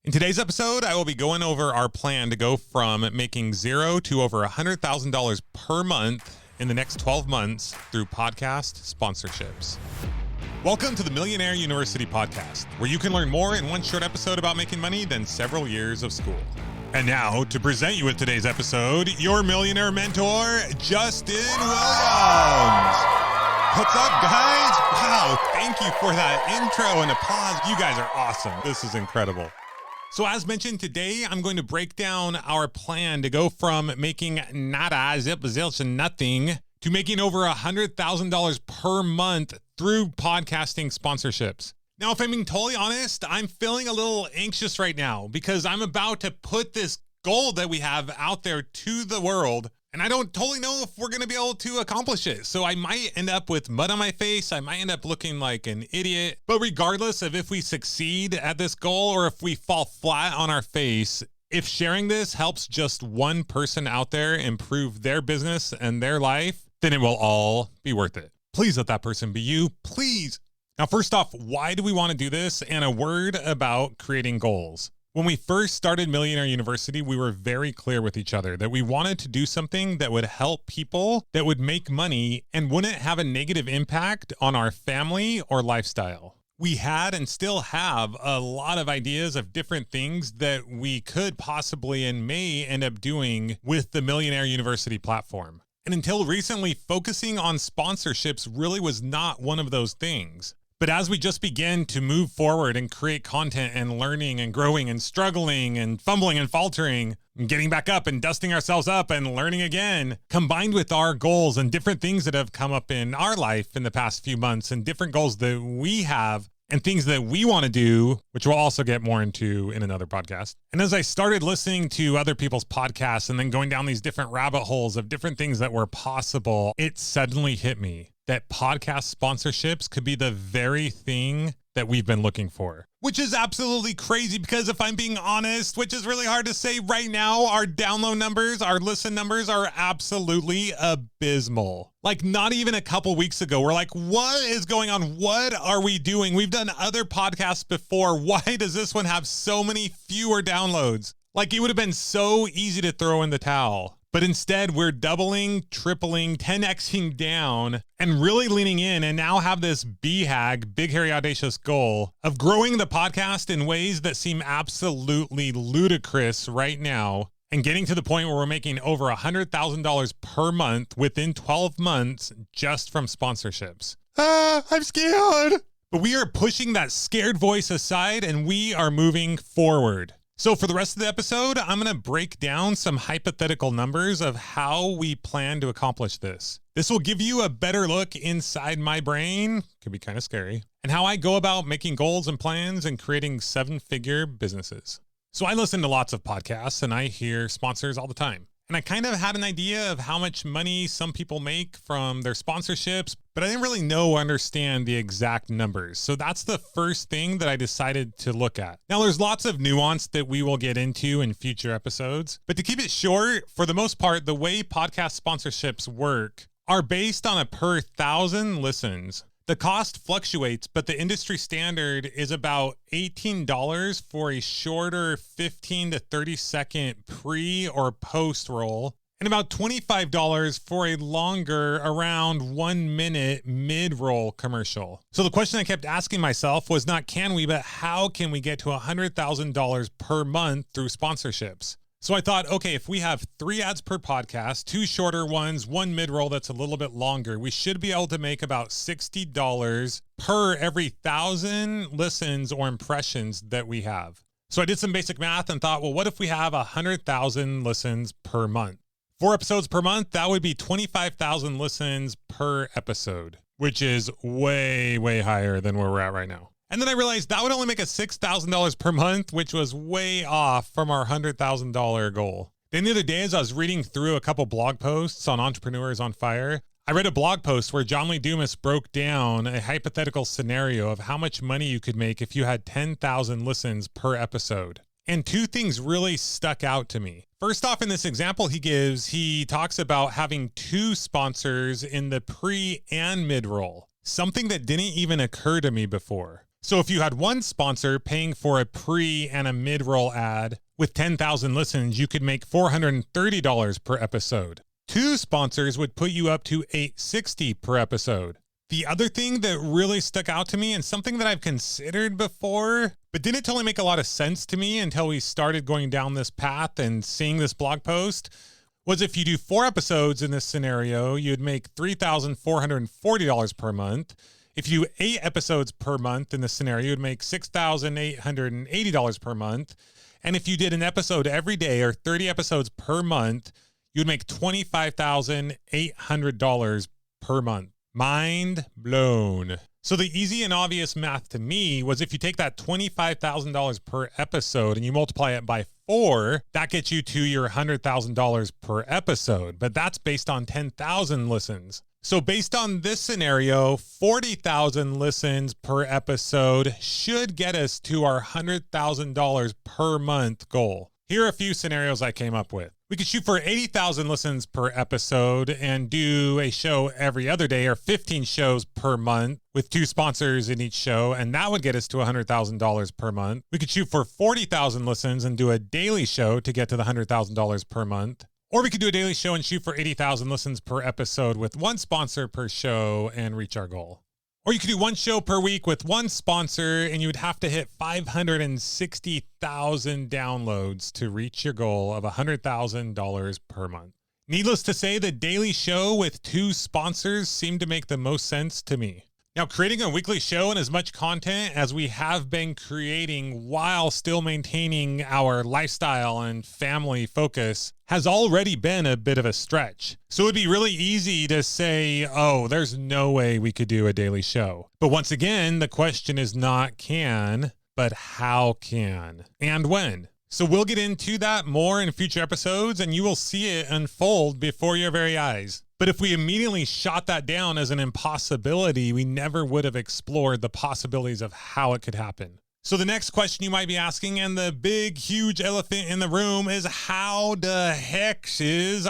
In today's episode, I will be going over our plan to go from making $0 to over $100,000 per month in the next 12 months through podcast sponsorships. Welcome to the Millionaire University podcast, where you can learn more in one short episode about making money than several years of school. And now, to present you with today's episode, your millionaire mentor, Justin Williams. What's up, guys? Wow, thank you for that intro and applause. You guys are awesome. This is incredible. So as mentioned, today I'm going to break down our plan to go from making nada, zip, zilch, and nothing to making over $100,000 per month through podcasting sponsorships. Now, if I'm being totally honest, I'm feeling a little anxious right now because I'm about to put this goal that we have out there to the world, and I don't totally know if we're going to be able to accomplish it. So I might end up with mud on my face. I might end up looking like an idiot. But regardless of if we succeed at this goal or if we fall flat on our face, if sharing this helps just one person out there improve their business and their life, then it will all be worth it. Please let that person be you, please. Now, first off, why do we want to do this? And a word about creating goals. When we first started Millionaire University, we were very clear with each other that we wanted to do something that would help people, that would make money, and wouldn't have a negative impact on our family or lifestyle. We had and still have a lot of ideas of different things that we could possibly and may end up doing with the Millionaire University platform. And until recently, focusing on sponsorships really was not one of those things. But as we just begin to move forward and create content and learning and growing and struggling and fumbling and faltering and getting back up and dusting ourselves up and learning again, combined with our goals and different things that have come up in our life in the past few months and different goals that we have and things that we want to do, which we'll also get more into in another podcast. And as I started listening to other people's podcasts and then going down these different rabbit holes of different things that were possible, it suddenly hit me that podcast sponsorships could be the very thing that we've been looking for, which is absolutely crazy because if I'm being honest, which is really hard to say right now, our download numbers, our listen numbers are absolutely abysmal. Like not even a couple weeks ago, we're like, what is going on? What are we doing? We've done other podcasts before. Why does this one have so many fewer downloads? Like it would have been so easy to throw in the towel. But instead, we're doubling, tripling, 10xing down, and really leaning in and now have this BHAG, big, hairy, audacious goal of growing the podcast in ways that seem absolutely ludicrous right now and getting to the point where we're making over $100,000 per month within 12 months just from sponsorships. I'm scared. But we are pushing that scared voice aside and we are moving forward. So for the rest of the episode, I'm going to break down some hypothetical numbers of how we plan to accomplish this. This will give you a better look inside my brain, could be kind of scary, and how I go about making goals and plans and creating seven-figure businesses. So I listen to lots of podcasts and I hear sponsors all the time. And I kind of had an idea of how much money some people make from their sponsorships, but I didn't really know or understand the exact numbers. So that's the first thing that I decided to look at. Now, there's lots of nuance that we will get into in future episodes, but to keep it short, for the most part, the way podcast sponsorships work are based on a per 1,000 listens. The cost fluctuates, but the industry standard is about $18 for a shorter 15 to 30 second pre or post roll, and about $25 for a longer, around 1 minute mid-roll commercial. So the question I kept asking myself was not can we, but how can we get to $100,000 per month through sponsorships? So I thought, okay, if we have 3 ads per podcast, 2 shorter ones, 1 mid-roll that's a little bit longer, we should be able to make about $60 per every 1,000 listens or impressions that we have. So I did some basic math and thought, well, what if we have 100,000 listens per month? 4 episodes per month, that would be 25,000 listens per episode, which is way, way higher than where we're at right now. And then I realized that would only make us $6,000 per month, which was way off from our $100,000 goal. Then the other day, as I was reading through a couple blog posts on Entrepreneurs on Fire, I read a blog post where John Lee Dumas broke down a hypothetical scenario of how much money you could make if you had 10,000 listens per episode. And 2 things really stuck out to me. First off, in this example he talks about having 2 sponsors in the pre and mid roll, something that didn't even occur to me before. So if you had one sponsor paying for a pre and a mid-roll ad with 10,000 listens, you could make $430 per episode. Two sponsors would put you up to $860 per episode. The other thing that really stuck out to me, and something that I've considered before, but didn't totally make a lot of sense to me until we started going down this path and seeing this blog post, was if you do 4 episodes in this scenario, you'd make $3,440 per month. If you do 8 episodes per month in this scenario, you'd make $6,880 per month. And if you did an episode every day or 30 episodes per month, you'd make $25,800 per month. Mind blown. So the easy and obvious math to me was if you take that $25,000 per episode and you multiply it by 4, that gets you to your $100,000 per episode. But that's based on 10,000 listens. So based on this scenario, 40,000 listens per episode should get us to our $100,000 per month goal. Here are a few scenarios I came up with. We could shoot for 80,000 listens per episode and do a show every other day or 15 shows per month with 2 sponsors in each show, and that would get us to $100,000 per month. We could shoot for 40,000 listens and do a daily show to get to the $100,000 per month. Or we could do a daily show and shoot for 80,000 listens per episode with 1 sponsor per show and reach our goal. Or you could do 1 show per week with 1 sponsor and you would have to hit 560,000 downloads to reach your goal of $100,000 per month. Needless to say, the daily show with 2 sponsors seemed to make the most sense to me. Now, creating a weekly show and as much content as we have been creating while still maintaining our lifestyle and family focus has already been a bit of a stretch. So it'd be really easy to say, oh, there's no way we could do a daily show. But once again, the question is not can, but how can and when. So we'll get into that more in future episodes and you will see it unfold before your very eyes. But if we immediately shot that down as an impossibility, we never would have explored the possibilities of how it could happen. So the next question you might be asking, and the big, huge elephant in the room, is how the heck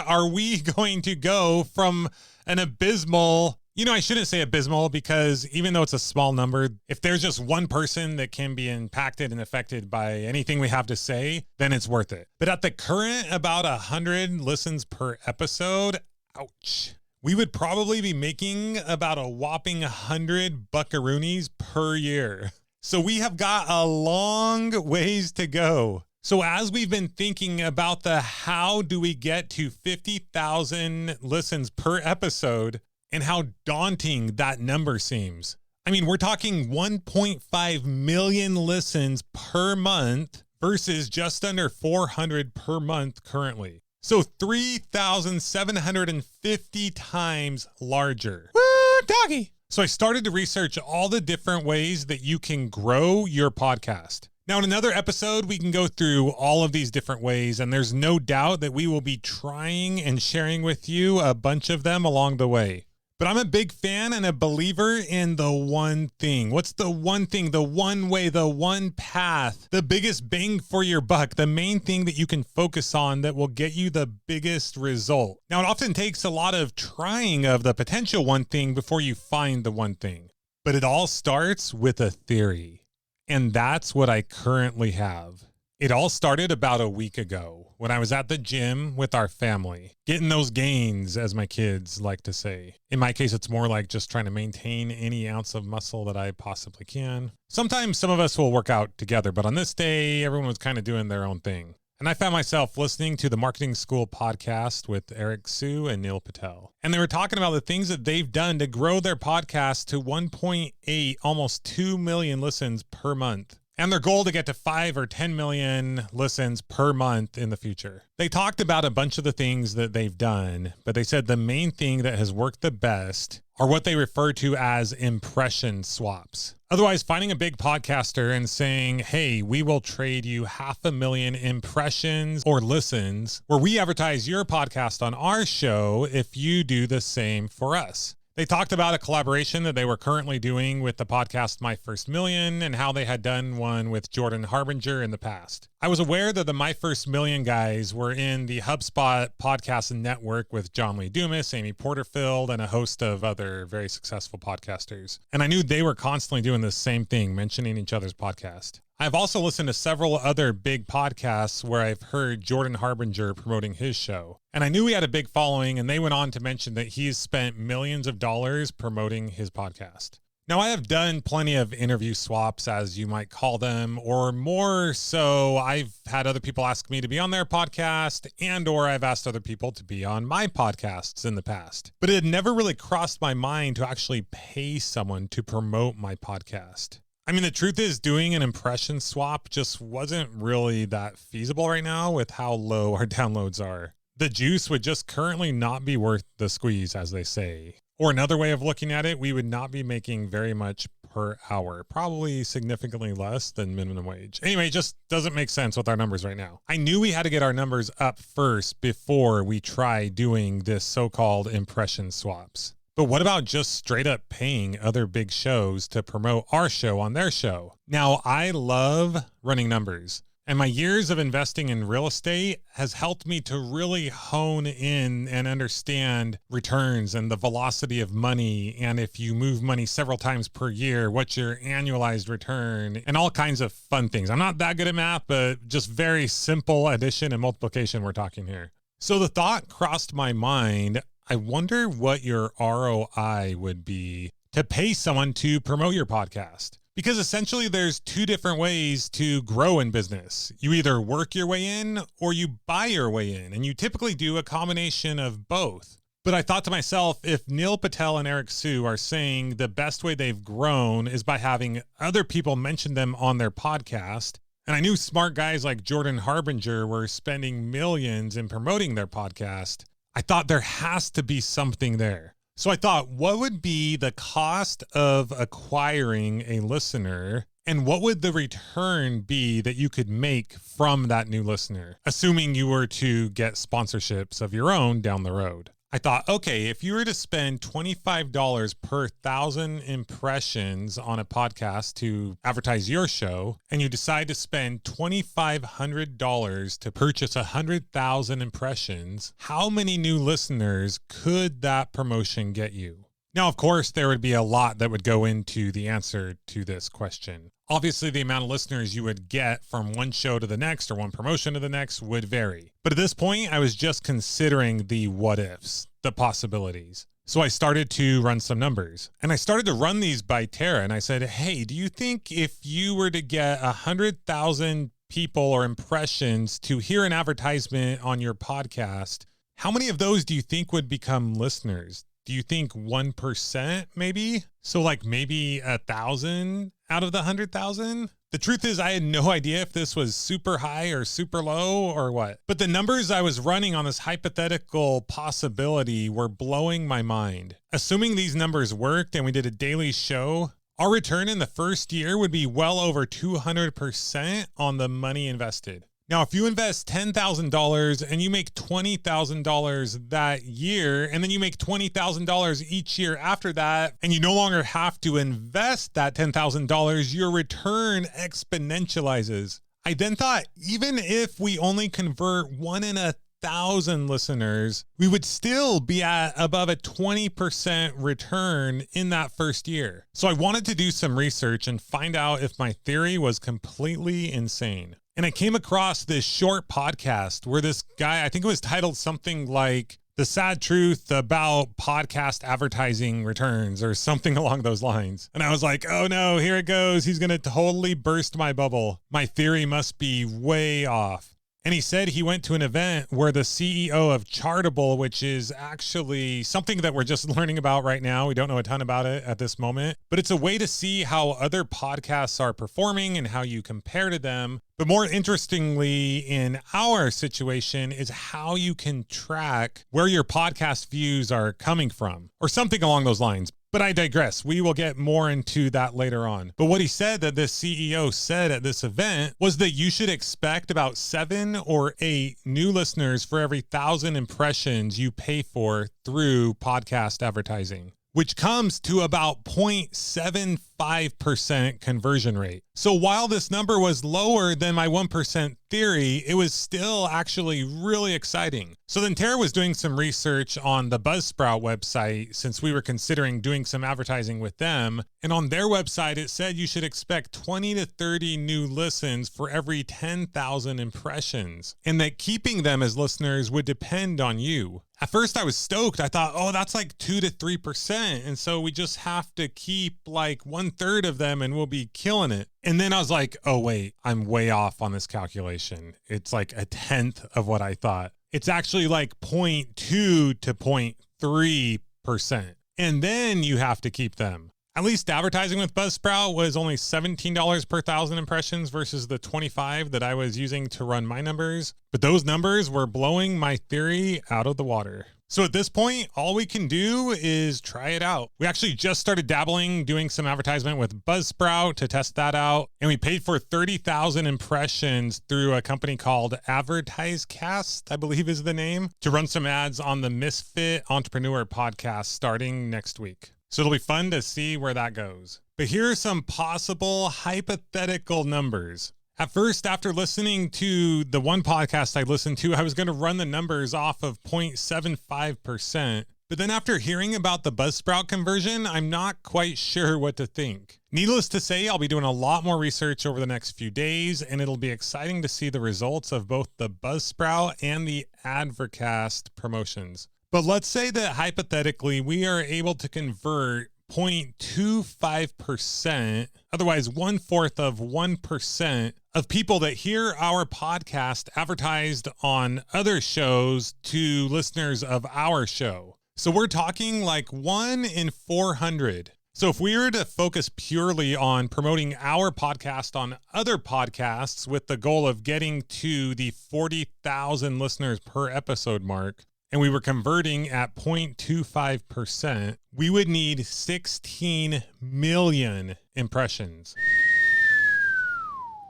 are we going to go from an abysmal, I shouldn't say abysmal because even though it's a small number, if there's just one person that can be impacted and affected by anything we have to say, then it's worth it. But at the current about 100 listens per episode, ouch. We would probably be making about a whopping 100 buckaroonies per year. So we have got a long ways to go. So as we've been thinking about the how do we get to 50,000 listens per episode and how daunting that number seems. I mean, we're talking 1.5 million listens per month versus just under 400 per month currently. So 3,750 times larger. Woo, doggy. So I started to research all the different ways that you can grow your podcast. Now, in another episode, we can go through all of these different ways, and there's no doubt that we will be trying and sharing with you a bunch of them along the way. But I'm a big fan and a believer in the one thing. What's the one thing, the one way, the one path, the biggest bang for your buck, the main thing that you can focus on that will get you the biggest result? Now, it often takes a lot of trying of the potential one thing before you find the one thing. But it all starts with a theory. And that's what I currently have. It all started about a week ago when I was at the gym with our family, getting those gains, as my kids like to say. In my case, it's more like just trying to maintain any ounce of muscle that I possibly can. Sometimes some of us will work out together, but on this day, everyone was kind of doing their own thing. And I found myself listening to the Marketing School podcast with Eric Sue and Neil Patel. And they were talking about the things that they've done to grow their podcast to 1.8, almost 2 million listens per month. And their goal to get to 5 or 10 million listens per month in the future. They talked about a bunch of the things that they've done, but they said the main thing that has worked the best are what they refer to as impression swaps. Otherwise, finding a big podcaster and saying, hey, we will trade you 500,000 impressions or listens where we advertise your podcast on our show if you do the same for us. They talked about a collaboration that they were currently doing with the podcast My First Million and how they had done one with Jordan Harbinger in the past. I was aware that the My First Million guys were in the HubSpot podcast network with John Lee Dumas, Amy Porterfield, and a host of other very successful podcasters. And I knew they were constantly doing the same thing, mentioning each other's podcast. I've also listened to several other big podcasts where I've heard Jordan Harbinger promoting his show. And I knew he had a big following, and they went on to mention that he's spent millions of dollars promoting his podcast. Now, I have done plenty of interview swaps, as you might call them, or more so, I've had other people ask me to be on their podcast, or I've asked other people to be on my podcasts in the past. But it had never really crossed my mind to actually pay someone to promote my podcast. I mean, the truth is doing an impression swap just wasn't really that feasible right now with how low our downloads are. The juice would just currently not be worth the squeeze, as they say. Or another way of looking at it, we would not be making very much per hour, probably significantly less than minimum wage. Anyway, it just doesn't make sense with our numbers right now. I knew we had to get our numbers up first before we try doing this so-called impression swaps. But what about just straight up paying other big shows to promote our show on their show? Now, I love running numbers, and my years of investing in real estate has helped me to really hone in and understand returns and the velocity of money. And if you move money several times per year, what's your annualized return and all kinds of fun things. I'm not that good at math, but just very simple addition and multiplication we're talking here. So the thought crossed my mind, I wonder what your ROI would be to pay someone to promote your podcast. Because essentially there's two different ways to grow in business. You either work your way in or you buy your way in, and you typically do a combination of both. But I thought to myself, if Neil Patel and Eric Sue are saying the best way they've grown is by having other people mention them on their podcast, and I knew smart guys like Jordan Harbinger were spending millions in promoting their podcast, I thought there has to be something there. So I thought, what would be the cost of acquiring a listener, and what would the return be that you could make from that new listener, assuming you were to get sponsorships of your own down the road? I thought, okay, if you were to spend $25 per 1,000 impressions on a podcast to advertise your show, and you decide to spend $2,500 to purchase 100,000 impressions, how many new listeners could that promotion get you? Now, of course, there would be a lot that would go into the answer to this question. Obviously, the amount of listeners you would get from one show to the next or one promotion to the next would vary. But at this point, I was just considering the what ifs, the possibilities. So I started to run some numbers, and I started to run these by Tara. And I said, hey, do you think if you were to get 100,000 people or impressions to hear an advertisement on your podcast, how many of those do you think would become listeners? Do you think 1% maybe? So like maybe 1,000 out of the 100,000? The truth is I had no idea if this was super high or super low or what. But the numbers I was running on this hypothetical possibility were blowing my mind. Assuming these numbers worked and we did a daily show, our return in the first year would be well over 200% on the money invested. Now, if you invest $10,000 and you make $20,000 that year, and then you make $20,000 each year after that, and you no longer have to invest that $10,000, your return exponentializes. I then thought, even if we only convert 1 in 1,000 listeners, we would still be at above a 20% return in that first year. So I wanted to do some research and find out if my theory was completely insane. And I came across this short podcast where this guy, I think it was titled something like The Sad Truth About Podcast Advertising Returns or something along those lines. And I was like, oh no, here it goes. He's going to totally burst my bubble. My theory must be way off. And he said he went to an event where the CEO of Chartable, which is actually something that we're just learning about right now. We don't know a ton about it at this moment, but it's a way to see how other podcasts are performing and how you compare to them. But more interestingly, in our situation is how you can track where your podcast views are coming from or something along those lines. But I digress. We will get more into that later on. But what he said that this CEO said at this event was that you should expect about 7 or 8 new listeners for every 1,000 impressions you pay for through podcast advertising, which comes to about 0.75% conversion rate. So while this number was lower than my 1% theory, it was still actually really exciting. So then Tara was doing some research on the Buzzsprout website since we were considering doing some advertising with them. And on their website, it said you should expect 20 to 30 new listens for every 10,000 impressions, and that keeping them as listeners would depend on you. At first I was stoked. I thought, oh, that's like 2 to 3%. And so we just have to keep like 1/3 of them and we'll be killing it. And then I was like, oh, wait, I'm way off on this calculation. It's like 1/10 of what I thought. It's actually like 0.2 to 0.3%. And then you have to keep them. At least advertising with Buzzsprout was only $17 per 1,000 impressions versus the $25 that I was using to run my numbers. But those numbers were blowing my theory out of the water. So at this point, all we can do is try it out. We actually just started dabbling, doing some advertisement with Buzzsprout to test that out. And we paid for 30,000 impressions through a company called AdvertiseCast, I believe is the name, to run some ads on the Misfit Entrepreneur podcast starting next week. So it'll be fun to see where that goes. But here are some possible hypothetical numbers. At first, after listening to the one podcast I listened to, I was going to run the numbers off of 0.75%. But then after hearing about the Buzzsprout conversion, I'm not quite sure what to think. Needless to say, I'll be doing a lot more research over the next few days, and it'll be exciting to see the results of both the Buzzsprout and the Advercast promotions. But let's say that hypothetically we are able to convert 0.25%, otherwise 1/4 of 1% of people that hear our podcast advertised on other shows to listeners of our show. So we're talking like 1 in 400. So if we were to focus purely on promoting our podcast on other podcasts with the goal of getting to the 40,000 listeners per episode mark, and we were converting at 0.25%, we would need 16 million impressions.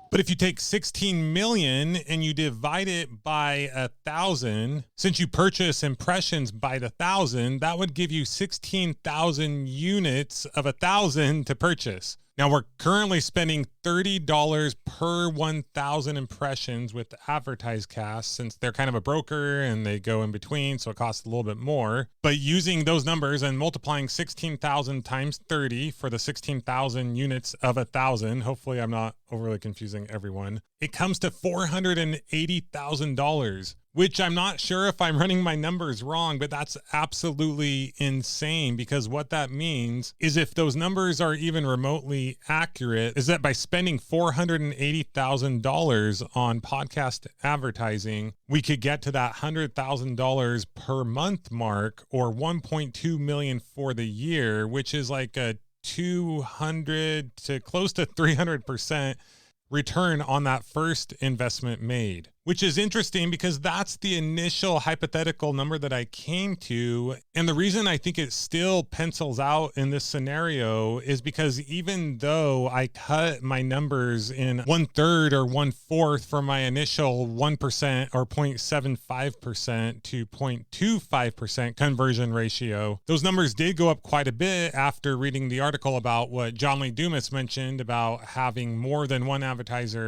But if you take 16 million and you divide it by 1,000, since you purchase impressions by the 1,000, that would give you 16,000 units of 1,000 to purchase. Now we're currently spending $30 per 1,000 impressions with AdvertiseCast since they're kind of a broker and they go in between, so it costs a little bit more. But using those numbers and multiplying 16,000 times 30 for the 16,000 units of 1,000, hopefully I'm not overly confusing everyone, it comes to $480,000. Which I'm not sure if I'm running my numbers wrong, but that's absolutely insane, because what that means is if those numbers are even remotely accurate, is that by spending $480,000 on podcast advertising, we could get to that $100,000 per month mark, or 1.2 million for the year, which is like a 200 to close to 300% return on that first investment made, which is interesting because that's the initial hypothetical number that I came to. And the reason I think it still pencils out in this scenario is because even though I cut my numbers in 1/3 or 1/4 from my initial 1% or 0.75% to 0.25% conversion ratio, those numbers did go up quite a bit after reading the article about what John Lee Dumas mentioned about having more than one advertiser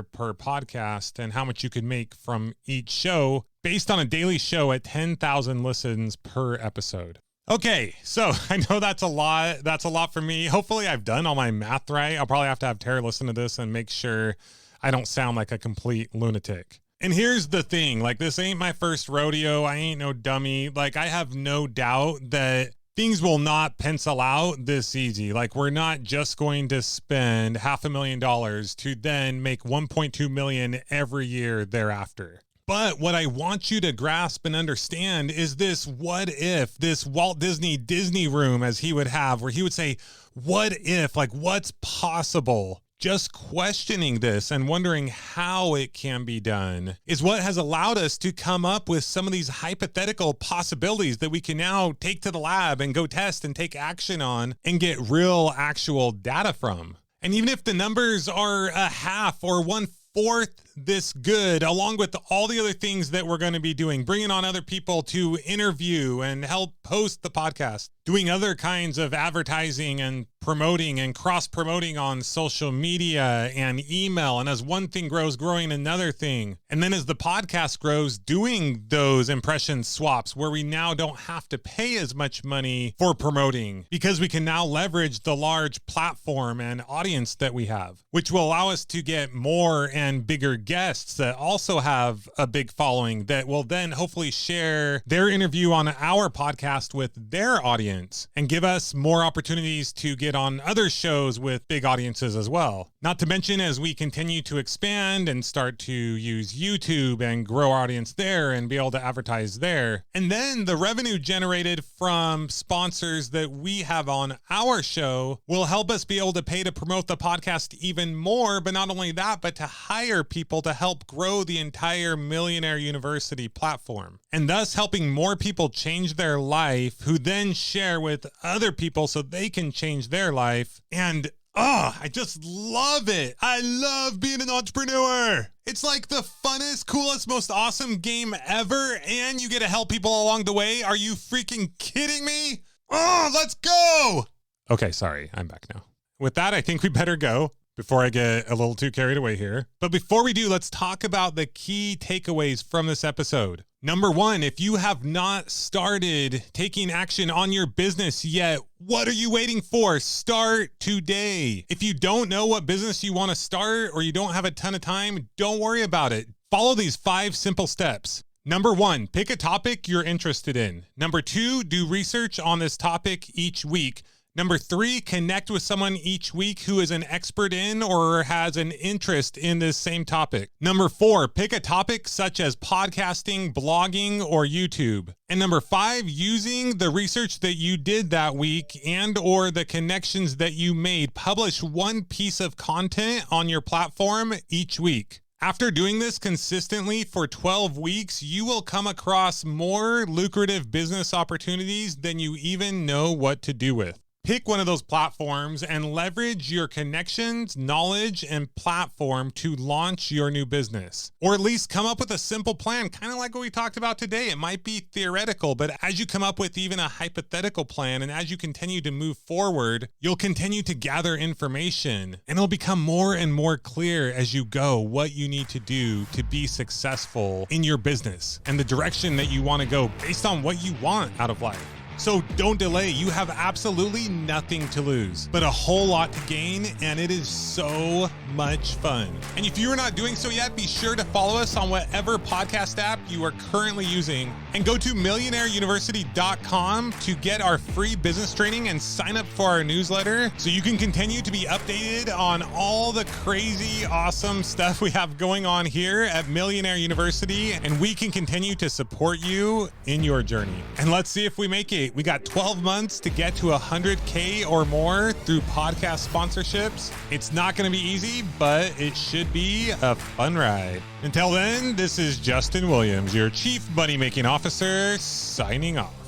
per podcast and how much you could make from each show based on a daily show at 10,000 listens per episode. Okay, so I know that's a lot. That's a lot for me. Hopefully I've done all my math right. I'll probably have to have Tara listen to this and make sure I don't sound like a complete lunatic. And here's the thing, like, this ain't my first rodeo. I ain't no dummy. Like, I have no doubt that things will not pencil out this easy. Like, we're not just going to spend $500,000 to then make 1.2 million every year thereafter. But what I want you to grasp and understand is this what if, this Walt Disney room, as he would have, where he would say, what if, like, what's possible? Just questioning this and wondering how it can be done is what has allowed us to come up with some of these hypothetical possibilities that we can now take to the lab and go test and take action on and get real actual data from. And even if the numbers are a half or 1/4 forth this good, along with all the other things that we're going to be doing, bringing on other people to interview and help host the podcast, doing other kinds of advertising and promoting and cross-promoting on social media and email. And as one thing grows, growing another thing. And then as the podcast grows, doing those impression swaps where we now don't have to pay as much money for promoting because we can now leverage the large platform and audience that we have, which will allow us to get more and bigger guests that also have a big following that will then hopefully share their interview on our podcast with their audience and give us more opportunities to get on other shows with big audiences as well. Not to mention, as we continue to expand and start to use YouTube and grow our audience there and be able to advertise there. And then the revenue generated from sponsors that we have on our show will help us be able to pay to promote the podcast even more. But not only that, but to hire people to help grow the entire Millionaire University platform, and thus helping more people change their life, who then share with other people so they can change their life. And I just love it. I love being an entrepreneur. It's like the funnest, coolest, most awesome game ever, and you get to help people along the way. Are you freaking kidding me? Let's go. Okay, sorry, I'm back now. With that, I think we better go before I get a little too carried away here. But before we do, let's talk about the key takeaways from this episode. Number one, if you have not started taking action on your business yet, what are you waiting for? Start today. If you don't know what business you want to start or you don't have a ton of time, don't worry about it. Follow these 5 simple steps. Number 1, pick a topic you're interested in. Number 2, do research on this topic each week. Number 3, connect with someone each week who is an expert in or has an interest in this same topic. Number 4, pick a topic such as podcasting, blogging, or YouTube. And number 5, using the research that you did that week and or the connections that you made, publish one piece of content on your platform each week. After doing this consistently for 12 weeks, you will come across more lucrative business opportunities than you even know what to do with. Pick one of those platforms and leverage your connections, knowledge, and platform to launch your new business. Or at least come up with a simple plan, kind of like what we talked about today. It might be theoretical, but as you come up with even a hypothetical plan and as you continue to move forward, you'll continue to gather information and it'll become more and more clear as you go what you need to do to be successful in your business and the direction that you want to go based on what you want out of life. So don't delay. You have absolutely nothing to lose, but a whole lot to gain, and it is so much fun. And if you're not doing so yet, be sure to follow us on whatever podcast app you are currently using, and go to millionaireuniversity.com to get our free business training and sign up for our newsletter so you can continue to be updated on all the crazy, awesome stuff we have going on here at Millionaire University, and we can continue to support you in your journey. And let's see if we make it. We got 12 months to get to 100K or more through podcast sponsorships. It's not going to be easy, but it should be a fun ride. Until then, this is Justin Williams, your Chief Money Making Officer, signing off.